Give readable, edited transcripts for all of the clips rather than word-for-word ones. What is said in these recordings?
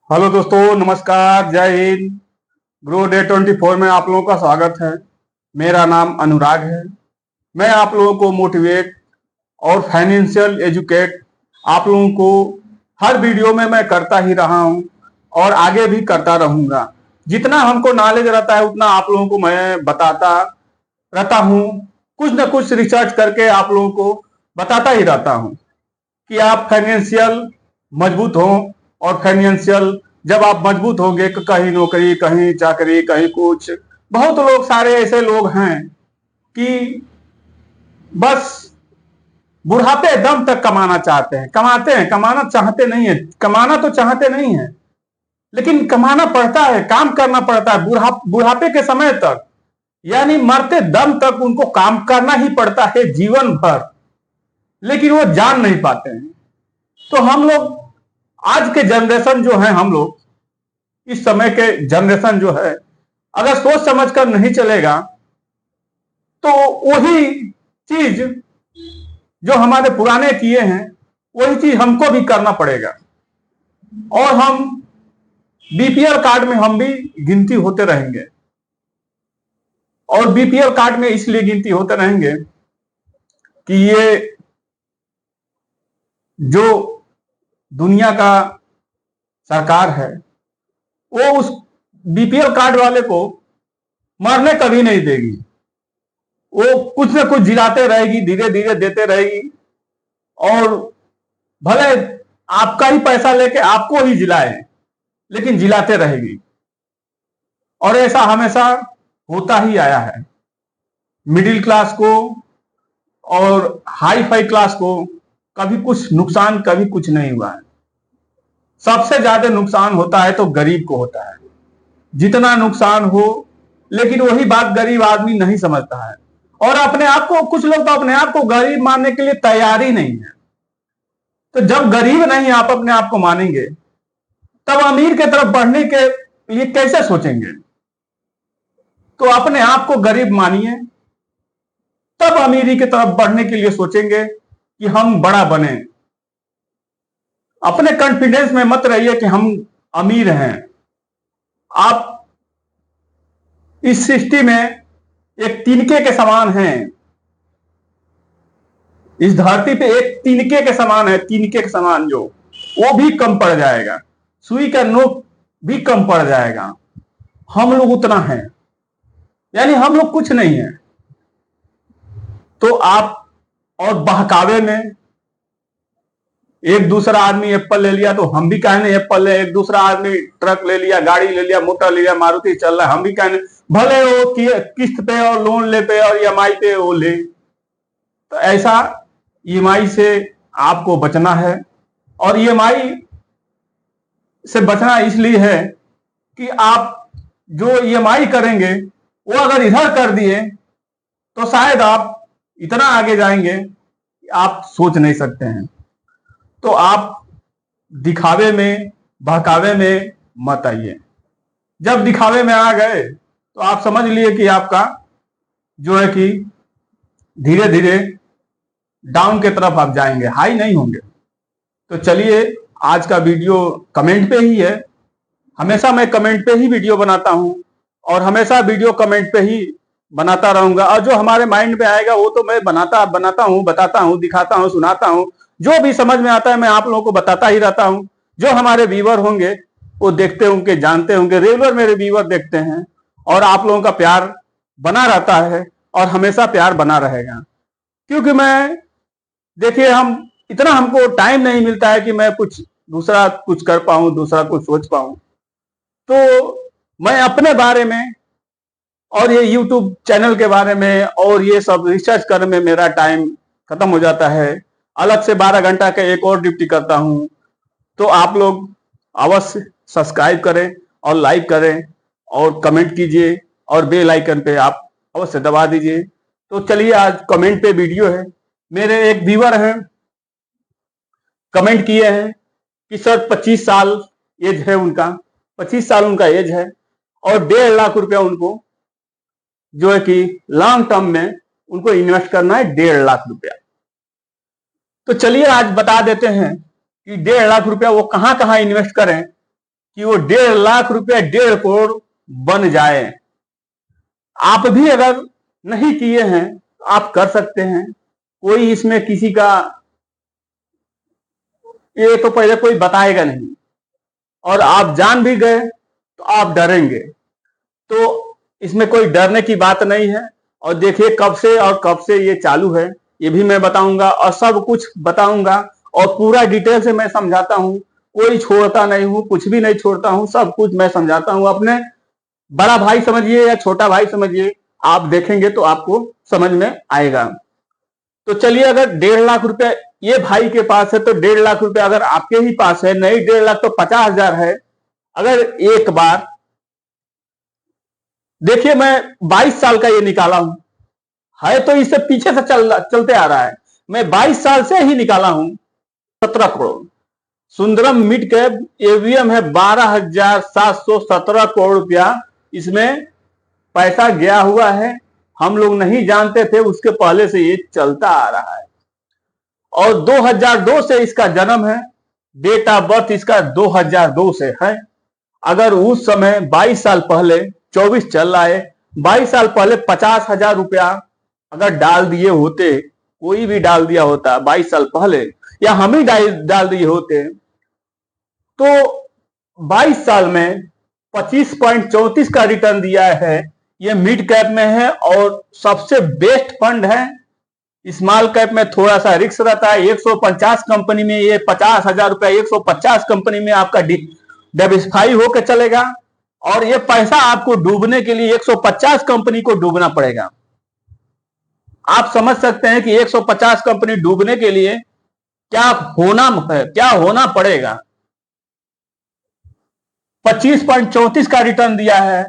Hello दोस्तों, नमस्कार, जय हिंद। ग्रो डे 24 में आप लोगों का स्वागत है। मेरा नाम अनुराग है। मैं आप लोगों को मोटिवेट और फाइनेंशियल एजुकेट आप लोगों को हर वीडियो में मैं करता ही रहा हूं और आगे भी करता रहूंगा। जितना हमको नॉलेज रहता है उतना आप लोगों को मैं बताता रहता हूं। कुछ न कुछ रिसर्च करके आप लोगों को बताता ही रहता हूं कि आप फाइनेंशियल मजबूत हो। और फाइनेंशियल जब आप मजबूत होंगे, कहीं नौकरी, कहीं चाकरी, कहीं कुछ, बहुत लोग, सारे ऐसे लोग हैं कि बस बुढ़ापे दम तक कमाना चाहते हैं, कमाते हैं, कमाना चाहते नहीं है। कमाना तो चाहते नहीं है, लेकिन कमाना पड़ता है, काम करना पड़ता है बुढ़ापे के समय तक, यानी मरते दम तक उनको काम करना ही पड़ता है जीवन भर। लेकिन वो जान नहीं पाते हैं। तो हम लोग, आज के जनरेशन जो है, हम लोग इस समय के जनरेशन जो है, अगर सोच समझ कर नहीं चलेगा तो वही चीज जो हमारे पुराने किए हैं वही चीज हमको भी करना पड़ेगा। और हम बीपीएल कार्ड में हम भी गिनती होते रहेंगे। और बीपीएल कार्ड में इसलिए गिनती होते रहेंगे कि ये जो दुनिया का सरकार है वो उस बीपीएल कार्ड वाले को मरने कभी नहीं देगी। वो कुछ न कुछ जिलाते रहेगी, धीरे धीरे देते रहेगी। और भले आपका ही पैसा लेके आपको ही जिलाए, लेकिन जिलाते रहेगी। और ऐसा हमेशा होता ही आया है। मिडिल क्लास को और हाई फाई क्लास को कभी कुछ नुकसान, कभी कुछ नहीं हुआ है। सबसे ज्यादा नुकसान होता है तो गरीब को होता है, जितना नुकसान हो। लेकिन वही बात गरीब आदमी नहीं समझता है। और अपने आप को, कुछ लोग तो अपने आप को गरीब मानने के लिए तैयार ही नहीं है। तो जब गरीब नहीं आप अपने आप को मानेंगे, तब अमीर के तरफ बढ़ने के लिए कैसे सोचेंगे? तो अपने आप को गरीब मानिए, तब अमीरी की तरफ बढ़ने के लिए सोचेंगे कि हम बड़ा बने। अपने कॉन्फिडेंस में मत रहिए कि हम अमीर हैं। आप इस सृष्टि में एक तिनके के समान हैं। इस धरती पे एक तिनके के समान है, तिनके के समान, जो वो भी कम पड़ जाएगा, सुई का नोक भी कम पड़ जाएगा। हम लोग उतना हैं, यानी हम लोग कुछ नहीं है। तो आप, और बहकावे में एक दूसरा आदमी एप्पल ले लिया तो हम भी कहने एप्पल ले, एक दूसरा आदमी ट्रक ले लिया, गाड़ी ले लिया, मोटर ले लिया, मारुति चल रहा है, हम भी कहने, भले वो किस्त पे और लोन ले पे और ईएमआई पे वो ले। तो ऐसा ईएमआई से आपको बचना है। और ईएमआई से बचना इसलिए है कि आप जो ईएमआई करेंगे वो अगर इधर कर दिए तो शायद आप इतना आगे जाएंगे कि आप सोच नहीं सकते हैं। तो आप दिखावे में, बहकावे में मत आइए। जब दिखावे में आ गए तो आप समझ लिए कि आपका जो है कि धीरे धीरे डाउन की तरफ आप जाएंगे, हाई नहीं होंगे। तो चलिए, आज का वीडियो कमेंट पे ही है। हमेशा मैं कमेंट पे ही वीडियो बनाता हूं और हमेशा वीडियो कमेंट पे ही बनाता रहूंगा। और जो हमारे माइंड में आएगा वो तो मैं बनाता हूं, बताता हूं, दिखाता हूं, सुनाता हूं। जो भी समझ में आता है मैं आप लोगों को बताता ही रहता हूं। जो हमारे व्यूअर होंगे वो देखते होंगे, जानते होंगे, रेगुलर मेरे व्यूअर देखते हैं। और आप लोगों का प्यार बना रहता है और हमेशा प्यार बना रहेगा। क्योंकि मैं, देखिए, हमको टाइम नहीं मिलता है कि मैं कुछ दूसरा कुछ कर पाऊं, दूसरा कुछ सोच पाऊं। तो मैं अपने बारे में और ये YouTube चैनल के बारे में और ये सब रिसर्च करने में मेरा टाइम खत्म हो जाता है। अलग से 12 घंटा का एक और ड्यूटी करता हूं। तो आप लोग अवश्य सब्सक्राइब करें और लाइक करें और कमेंट कीजिए और बेल आइकन पे आप अवश्य दबा दीजिए। तो चलिए, आज कमेंट पे वीडियो है। मेरे एक व्यूअर हैं, कमेंट किए हैं कि सर 25 साल एज है उनका, 25 साल उनका एज है और 1.5 लाख रुपया उनको जो है कि लॉन्ग टर्म में उनको इन्वेस्ट करना है, 1.5 लाख रुपया। तो चलिए आज बता देते हैं कि 1.5 लाख रुपया वो कहां कहां इन्वेस्ट करें कि वो 1.5 लाख रुपया 1.5 करोड़ बन जाए। आप भी अगर नहीं किए हैं तो आप कर सकते हैं। कोई इसमें किसी का ये तो पहले कोई बताएगा नहीं, और आप जान भी गए तो आप डरेंगे। तो इसमें कोई डरने की बात नहीं है। और देखिए कब से ये चालू है ये भी मैं बताऊंगा, और सब कुछ बताऊंगा, और पूरा डिटेल से मैं समझाता हूं। कोई छोड़ता नहीं हूं, कुछ भी नहीं छोड़ता हूं, सब कुछ मैं समझाता हूं। अपने बड़ा भाई समझिए या छोटा भाई समझिए, आप देखेंगे तो आपको समझ में आएगा। तो चलिए, अगर 1.5 लाख रुपया ये भाई के पास है तो 1.5 लाख रुपया अगर आपके ही पास है, नहीं 1.5 लाख तो 50,000 है। अगर एक बार देखिए, मैं 22 साल का ये निकाला हूं, है तो इससे पीछे से चलते आ रहा है। मैं 22 साल से ही निकाला हूं। 17 crore Sundaram mid cap AVM है, 12,717 करोड़ रुपया इसमें पैसा गया हुआ है। हम लोग नहीं जानते थे, उसके पहले से ये चलता आ रहा है। और 2002 से इसका जन्म है, डेट ऑफ बर्थ इसका 2002 से है। अगर उस समय 22 साल पहले, 24 चल रहा है, 22 साल पहले 50,000 रुपया अगर डाल दिए होते, कोई भी डाल दिया होता 22 साल पहले, या हम ही डाल दिए होते, तो 22 साल में 25.34 का रिटर्न दिया है। ये मिड कैप में है और सबसे बेस्ट फंड है। स्मॉल कैप में थोड़ा सा रिस्क रहता है। 150 कंपनी में ये 50,000 रुपया 150 कंपनी में आपका डाइवर्सिफाई होकर चलेगा, और ये पैसा आपको डूबने के लिए 150 कंपनी को डूबना पड़ेगा। आप समझ सकते हैं कि 150 कंपनी डूबने के लिए क्या होना पड़ेगा। 25.34 का रिटर्न दिया है,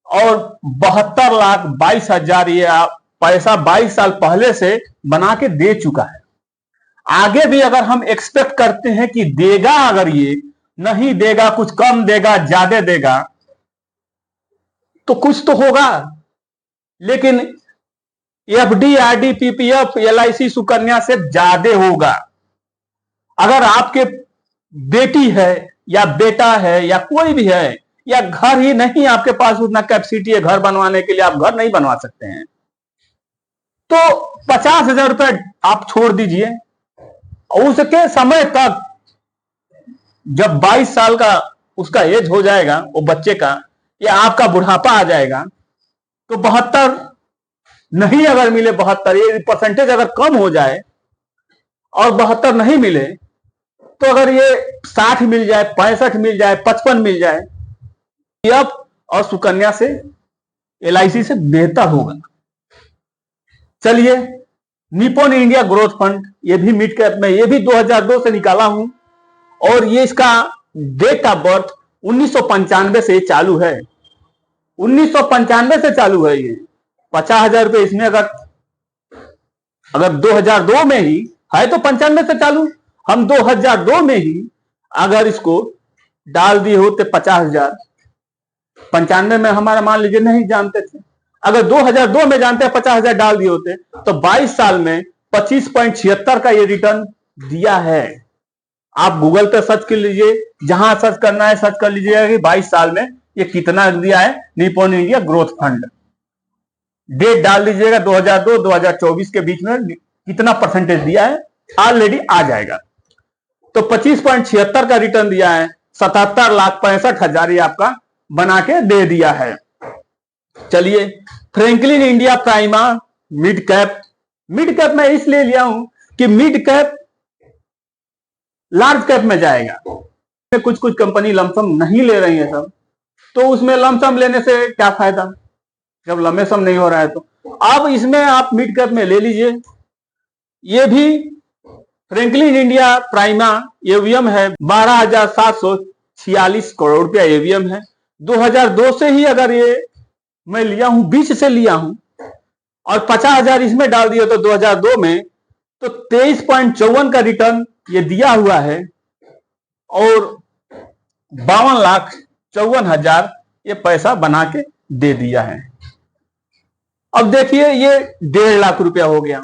और 72,22,000 ये पैसा 22 साल पहले से बना के दे चुका है। आगे भी अगर हम एक्सपेक्ट करते हैं कि देगा, अगर ये नहीं देगा, कुछ कम देगा, ज्यादा देगा, तो कुछ तो होगा। लेकिन FD, RD, PPF, LIC, Sukanya से ज्यादा होगा। अगर आपके बेटी है या बेटा है या कोई भी है, या घर ही नहीं, आपके पास उतना कैपेसिटी है घर बनवाने के लिए, आप घर नहीं बनवा सकते हैं, तो 50,000 रुपए आप छोड़ दीजिए। उसके समय तक जब 22 साल का उसका एज हो जाएगा, वो बच्चे का, या आपका बुढ़ापा आ जाएगा, तो 72 नहीं अगर मिले, 72 ये परसेंटेज अगर कम हो जाए और 72 नहीं मिले, तो अगर ये 60 मिल जाए, 65 मिल जाए, 55 मिल जाए, पीएफ और सुकन्या से, एलआईसी से बेहतर होगा। चलिए, निप्पॉन इंडिया ग्रोथ फंड, ये भी मिड कैप में, ये भी 2002 से निकाला हूं, और ये इसका डेट ऑफ बर्थ 1995 से चालू है। 1995 से चालू है ये। 50,000 रुपए इसमें अगर 2002 में ही है तो 95 से चालू, हम 2002 में ही अगर इसको डाल दिए होते 50,000, 95 में हमारा मान लीजिए नहीं जानते थे, अगर 2002 में जानते हैं 50,000 डाल दिए होते, तो 22 साल में 25.76 का ये रिटर्न दिया है। आप गूगल पे सर्च कर लीजिए, जहां सर्च करना है सर्च कर लीजिएगा कि 22 साल में ये कितना दिया है Nippon India growth fund. Date डाल दीजिएगा 2002-2024 के बीच में कितना परसेंटेज दिया है, ऑलरेडी आ जाएगा। तो 25.76 का रिटर्न दिया है, 77,65,000 आपका बना के दे दिया है। चलिए, Franklin India prima mid cap में इसलिए लिया हूं कि मिड कैप लार्ज कैप में जाएगा। कुछ कंपनी लमसम नहीं ले रही है सब, तो उसमें लमसम लेने से क्या फायदा जब लमसम नहीं हो रहा है। तो अब इसमें आप मिड कैप में ले लीजिए। ये भी फ्रैंकलिन इंडिया प्राइमा एवीएम है, 12,746 करोड़ रुपया एवीएम है। 2002 से ही अगर ये मैं लिया हूं, 20 से लिया हूं, और 50,000 इसमें डाल दिया तो 2002 में, तो 23.54 का रिटर्न ये दिया हुआ है, और 52,54,000 ये पैसा बना के दे दिया है। अब देखिए, ये 1.5 लाख रुपया हो गया।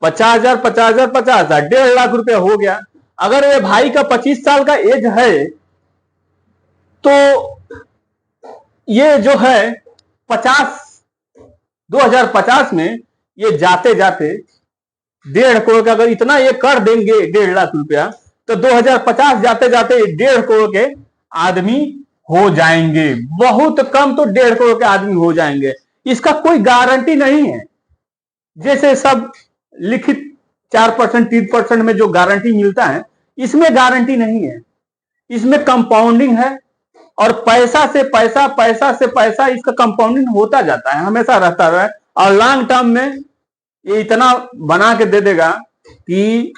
50,000 50,000 50,000 1.5 लाख रुपया हो गया। अगर ये भाई का 25 साल का एज है, तो ये जो है 2050 में ये जाते जाते 1.5 करोड़ का, अगर इतना ये कर देंगे 1.5 लाख रुपया, तो 2050 जाते जाते 1.5 करोड़ के आदमी हो जाएंगे। बहुत कम तो 1.5 करोड़ के आदमी हो जाएंगे। इसका कोई गारंटी नहीं है। जैसे सब लिखित 4% 3% में जो गारंटी मिलता है, इसमें गारंटी नहीं है। इसमें कंपाउंडिंग है और पैसा से पैसा, पैसा से पैसा, इसका कंपाउंडिंग होता जाता है, हमेशा रहता है। और लॉन्ग टर्म में ये इतना बना के दे देगा कि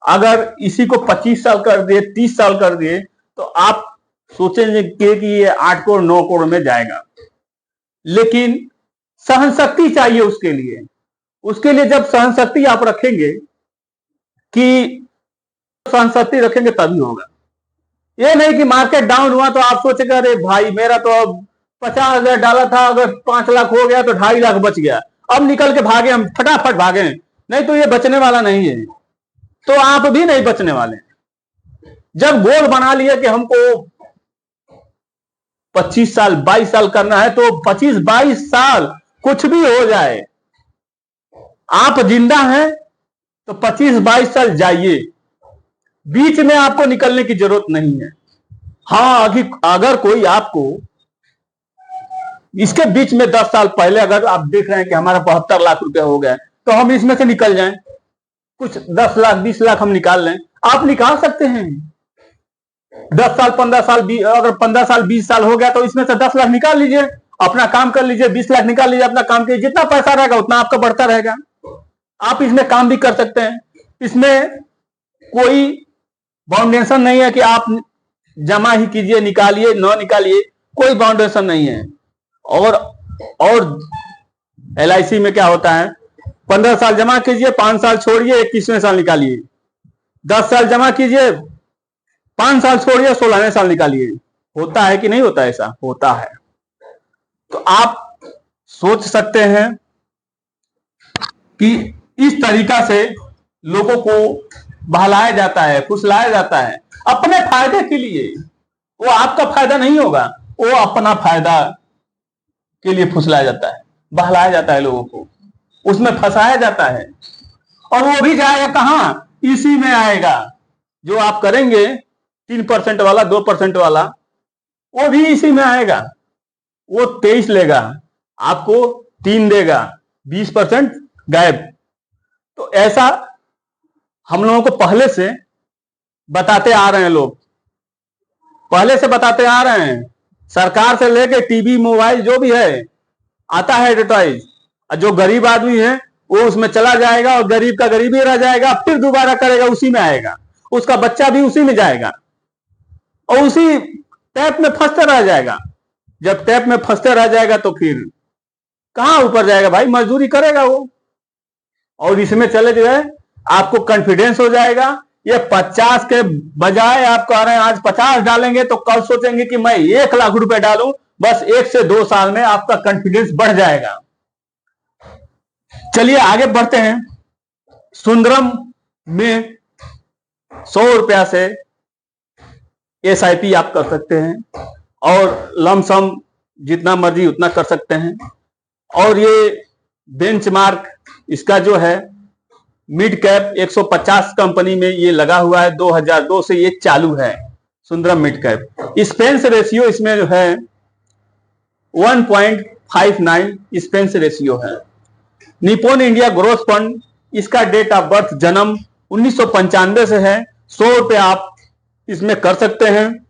अगर इसी को 25 साल कर दिए, 30 साल कर दिए, तो आप सोचेंगे कि ये 8 करोड़ 9 करोड़ में जाएगा। लेकिन सहन शक्ति चाहिए उसके लिए। उसके लिए जब सहन शक्ति आप रखेंगे, कि सहन शक्ति रखेंगे तभी होगा। ये नहीं कि मार्केट डाउन हुआ तो आप सोचेंगे अरे भाई मेरा तो अब 50,000 डाला था, अगर 5 लाख हो गया तो 2.5 लाख बच गया, अब निकल के भागे, हम फटाफट भागे। नहीं तो ये बचने वाला नहीं है। तो आप भी नहीं बचने वाले। जब गोल बना लिया कि हमको 25 साल 22 साल करना है, तो 25-22 साल कुछ भी हो जाए, आप जिंदा हैं तो 25-22 साल जाइए। बीच में आपको निकलने की जरूरत नहीं है। हाँ, अगर कोई आपको इसके बीच में 10 साल पहले अगर आप देख रहे हैं कि हमारा 72 लाख रुपया हो गया, तो हम इसमें से निकल जाएं, कुछ 10 लाख 20 लाख हम निकाल लें। आप निकाल सकते हैं। 10 साल 15 साल, अगर 15 साल 20 साल हो गया तो इसमें से 10 लाख निकाल लीजिए, अपना काम कर लीजिए। 20 लाख निकाल लीजिए, अपना काम कीजिए। जितना पैसा रहेगा उतना आपका बढ़ता रहेगा। आप इसमें काम भी कर सकते हैं। इसमें कोई बाउंडेशन नहीं है कि आप जमा ही कीजिए, निकालिए न निकालिए, कोई बाउंडेशन नहीं है। और LIC में क्या होता है, 15 साल जमा कीजिए, 5 साल छोड़िए, 21वें साल निकालिए। 10 साल जमा कीजिए, 5 साल छोड़िए, 16वें साल निकालिए। होता है कि नहीं होता? ऐसा होता है। तो आप सोच सकते हैं कि इस तरीका से लोगों को बहलाया जाता है, फुसलाया जाता है अपने फायदे के लिए। वो आपका फायदा नहीं होगा, वो अपना फायदा के लिए फुसलाया जाता है, बहलाया जाता है, लोगों को उसमें फंसाया जाता है। और वो भी जाएगा कहां? इसी में आएगा। जो आप करेंगे 3% वाला, 2% वाला, वो भी इसी में आएगा। वो 23 लेगा, आपको 3 देगा, 20% गायब। तो ऐसा हम लोगों को पहले से बताते आ रहे हैं। लोग पहले से बताते आ रहे हैं। सरकार से लेके टीवी मोबाइल जो भी है, आता है एडवर्टाइज। जो गरीब आदमी है वो उसमें चला जाएगा और गरीब का गरीब ही रह जाएगा। फिर दोबारा करेगा, उसी में आएगा। उसका बच्चा भी उसी में जाएगा और उसी टैप में फंसते रह जाएगा। जब टैप में फंसते रह जाएगा तो फिर कहां ऊपर जाएगा भाई? मजदूरी करेगा वो। और इसमें चले जो है, आपको कॉन्फिडेंस हो जाएगा। ये 50 के बजाय आप कह रहे हैं आज 50 डालेंगे, तो कल सोचेंगे कि मैं 1 लाख रुपए डालूं। बस 1 से 2 साल में आपका कॉन्फिडेंस बढ़ जाएगा। चलिए आगे बढ़ते हैं। सुंदरम में 100 रुपया से SIP आप कर सकते हैं और लमसम जितना मर्जी उतना कर सकते हैं। और ये बेंचमार्क इसका जो है मिड कैप 150 कंपनी में ये लगा हुआ है। 2002 से ये चालू है Sundaram mid cap. Spence ratio इसमें जो है 1.59 स्पेंस रेशियो है। निपोन इंडिया ग्रोथ फंड, इसका डेट ऑफ बर्थ जन्म 1995 से है। 100 रुपए आप इसमें कर सकते हैं,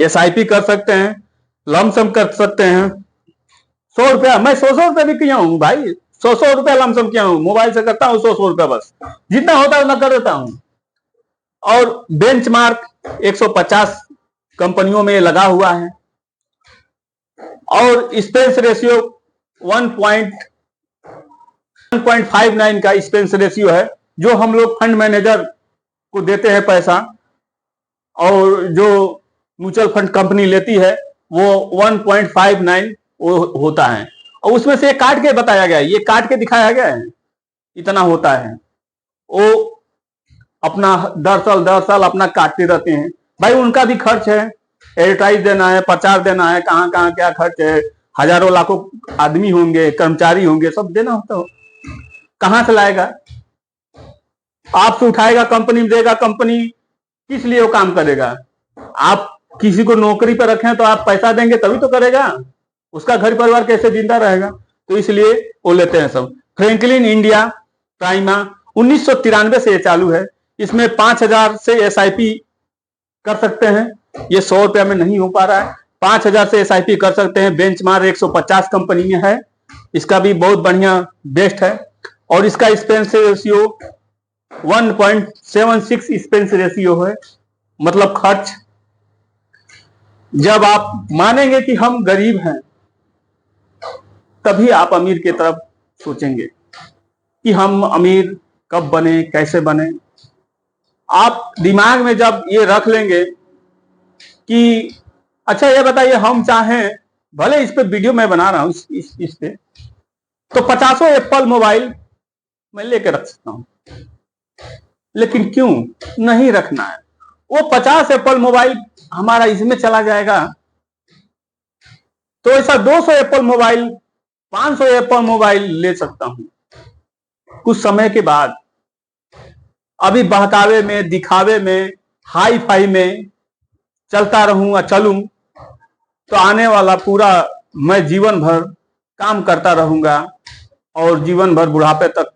SIP कर सकते हैं, लमसम कर सकते हैं। 100 रुपया, मैं 100 रुपए भी किया हूं भाई। 100 रुपया लमसम किया हूं, मोबाइल से करता हूं 100 रुपया, बस जितना होता है उतना कर देता हूं। और बेंचमार्क 150 कंपनियों में लगा हुआ है। और स्पेंस रेशियो 1.59 का स्पेंस रेशियो है। जो हम लोग फंड मैनेजर को देते हैं पैसा और जो म्यूचुअल फंड कंपनी लेती है वो 1.59 होता है। और उसमें से काट के बताया गया है, ये काट के दिखाया गया है, इतना होता है। वो अपना 10 साल अपना काटते रहते हैं भाई, उनका भी खर्च है। एडवर्टाइज देना है, प्रचार देना है, कहाँ कहाँ क्या खर्च है, हजारों लाखों आदमी होंगे, कर्मचारी होंगे, सब देना होता हो। कहां से लाएगा? आपसे उठाएगा, कंपनी में देगा। कंपनी किस लिए वो काम करेगा? आप किसी को नौकरी पर रखें तो आप पैसा देंगे तभी तो करेगा, उसका घर परिवार कैसे जिंदा रहेगा? तो इसलिए वो लेते हैं सब। फ्रैंकलिन इंडिया प्राइमा 1993 से ये चालू है। इसमें 5000 से एसआईपी कर सकते हैं, ये 100 रुपया में नहीं हो पा रहा है। 5000 से एसआईपी कर सकते हैं। बेंचमार्क 150 कंपनी में है, इसका भी बहुत बढ़िया बेस्ट है। और इसका एक्सपेंस रेशियो 1.76 एक्सपेंस रेशियो है, मतलब खर्च। जब आप मानेंगे कि हम गरीब हैं तभी आप अमीर की तरफ सोचेंगे कि हम अमीर कब बने, कैसे बने। आप दिमाग में जब ये रख लेंगे कि अच्छा ये बताइए, हम चाहें, भले इस पे वीडियो मैं बना रहा हूं इस पे, तो 50 एप्पल मोबाइल मैं लेके रख सकता हूं, लेकिन क्यों नहीं रखना है? वो 50 एप्पल मोबाइल हमारा इसमें चला जाएगा, तो ऐसा 200 एप्पल मोबाइल, 500 एप्पल मोबाइल ले सकता हूं कुछ समय के बाद। अभी बहकावे में, दिखावे में, हाई फाई में चलता रहूंगा, चलूं तो आने वाला पूरा मैं जीवन भर काम करता रहूंगा और जीवन भर बुढ़ापे तक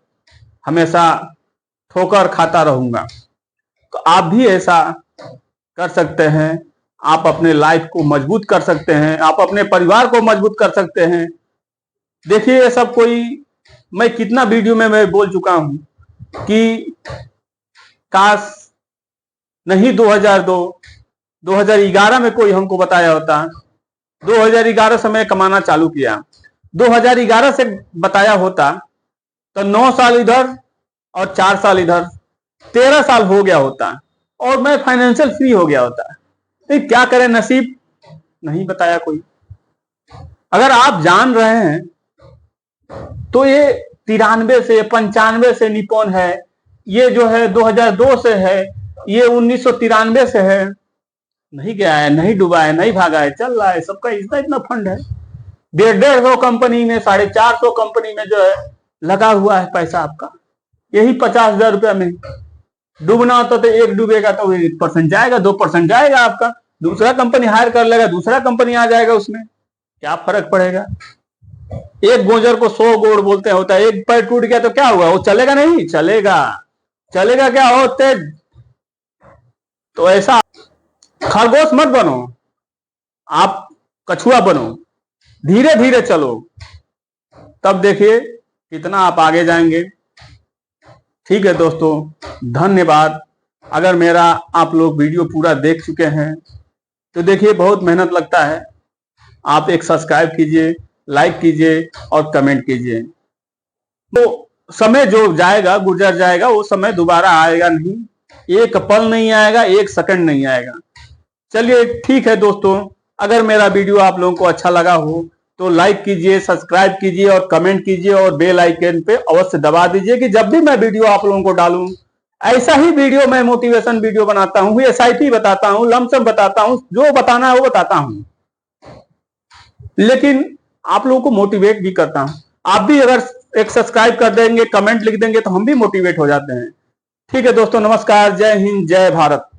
हमेशा ठोकर खाता रहूंगा। तो आप भी ऐसा कर सकते हैं। आप अपने लाइफ को मजबूत कर सकते हैं, आप अपने परिवार को मजबूत कर सकते हैं। देखिए ये सब कोई, मैं कितना वीडियो में मैं बोल चुका हूं कि काश नहीं 2011 में कोई हमको बताया होता। 2011 से मैं कमाना चालू किया, 2011 से बताया होता तो 9 साल इधर और 4 साल इधर, 13 साल हो गया होता और मैं फाइनेंशियल फ्री हो गया होता। तो क्या करें, नसीब नहीं बताया कोई। अगर आप जान रहे हैं तो ये 93 से 95 से निपुण है, ये जो है 2002 से है, ये 1993 से है। नहीं गया है, नहीं डूबा है, नहीं भागा है, चल रहा है। सबका इतना इतना फंड है, 150 कंपनी में, 450 कंपनी में जो है लगा हुआ है पैसा आपका। यही 50,000 रुपया में डूबना होता तो एक डूबेगा तो 1% जाएगा, 2% जाएगा आपका, दूसरा कंपनी हायर कर लेगा, दूसरा कंपनी आ जाएगा, उसमें क्या फर्क पड़ेगा? एक गोजर को 100 गोड़ बोलते होता है। एक पैर टूट गया तो क्या हुआ? वो चलेगा नहीं? चलेगा, चलेगा क्या हो तेज। तो ऐसा खरगोश मत बनो, आप कछुआ बनो, धीरे धीरे चलो, तब देखिए कितना आप आगे जाएंगे। ठीक है दोस्तों, धन्यवाद। अगर मेरा आप लोग वीडियो पूरा देख चुके हैं तो देखिए बहुत मेहनत लगता है। आप एक सब्सक्राइब कीजिए, लाइक कीजिए और कमेंट कीजिए। तो समय जो जाएगा, गुजर जाएगा, वो समय दोबारा आएगा नहीं, एक पल नहीं आएगा, एक सेकंड नहीं आएगा। चलिए ठीक है दोस्तों, अगर मेरा वीडियो आप लोगों को अच्छा लगा हो तो लाइक कीजिए, सब्सक्राइब कीजिए और कमेंट कीजिए और बेल आइकन पे अवश्य दबा दीजिए कि जब भी मैं वीडियो आप लोगों को डालूं, ऐसा ही वीडियो मैं मोटिवेशन वीडियो बनाता हूं, एसआईपी बताता हूं, लमसम बताता हूं, जो बताना है वो बताता हूं, लेकिन आप लोगों को मोटिवेट भी करता हूं। आप भी अगर एक सब्सक्राइब कर देंगे, कमेंट लिख देंगे तो हम भी मोटिवेट हो जाते हैं। ठीक है दोस्तों, नमस्कार, जय हिंद, जय भारत।